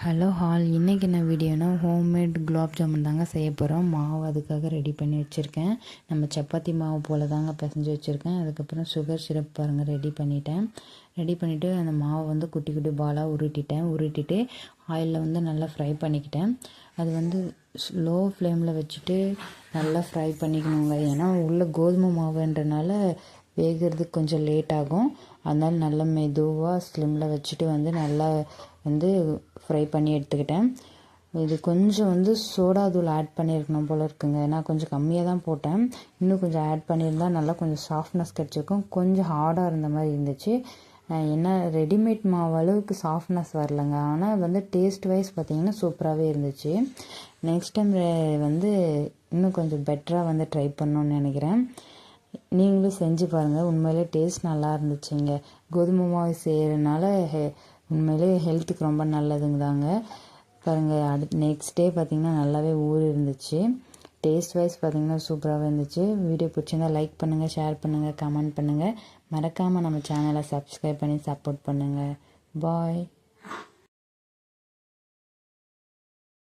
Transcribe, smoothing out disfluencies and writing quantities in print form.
Hello hall, இன்றைக்கி என்ன வீடியோனா homemade gulab jamun தாங்க செய்ய போகிறோம். மாவு அதுக்காக ரெடி பண்ணி வச்சுருக்கேன். நம்ம சப்பாத்தி மாவு போல் தாங்க பிசைஞ்சு வச்சுருக்கேன். அதுக்கப்புறம் சுகர் சிரப் பாருங்கள் ரெடி பண்ணிவிட்டு அந்த மாவை வந்து குட்டி குட்டி பாலாக உருட்டிட்டு ஆயிலில் வந்து நல்லா ஃப்ரை பண்ணிக்கிட்டேன். அது வந்து லோ ஃப்ளேமில் வச்சுட்டு நல்லா ஃப்ரை பண்ணிக்கணுங்க. ஏன்னா உள்ள கோதுமை மாவுன்றனால வேகிறதுக்கு கொஞ்சம் லேட் ஆகும். அதனால் நல்லா மெதுவாக ஸ்லிம்மில் வச்சுட்டு வந்து நல்லா வந்து ஃப்ரை பண்ணி எடுத்துக்கிட்டேன். இது கொஞ்சம் வந்து சோடா தூள் ஆட் பண்ணியிருக்கணும் போல் இருக்குங்க. நான் கொஞ்சம் கம்மியாக தான் போட்டேன். இன்னும் கொஞ்சம் ஆட் பண்ணியிருந்தால் நல்லா கொஞ்சம் சாஃப்ட்னஸ் கிடச்சிருக்கும். கொஞ்சம் ஹார்டாக இருந்த மாதிரி இருந்துச்சு. என்ன ரெடிமேட் மாவு அளவுக்கு சாஃப்ட்னஸ் வரலைங்க. ஆனால் வந்து டேஸ்ட் வைஸ் பார்த்திங்கன்னா சூப்பராகவே இருந்துச்சு. நெக்ஸ்ட் டைம் வந்து இன்னும் கொஞ்சம் பெட்டராக வந்து ட்ரை பண்ணணுன்னு நினைக்கிறேன். நீங்களும் செஞ்சு பாருங்கள். உண்மையிலே டேஸ்ட் நல்லா இருந்துச்சுங்க. கோதுமை மாவு செய்கிறதுனால உண்மையிலே ஹெல்த்துக்கு ரொம்ப நல்லதுங்க தாங்க. பாருங்கள், நெக்ஸ்ட் டே பார்த்திங்கன்னா நல்லாவே இருந்துச்சு. டேஸ்ட் வைஸ் பார்த்திங்கன்னா சூப்பராகவே இருந்துச்சு. வீடியோ பிடிச்சிருந்தால் லைக் பண்ணுங்கள், ஷேர் பண்ணுங்கள், கமெண்ட் பண்ணுங்கள். மறக்காமல் நம்ம சேனலை சப்ஸ்கிரைப் பண்ணி சப்போர்ட் பண்ணுங்கள். பாய்.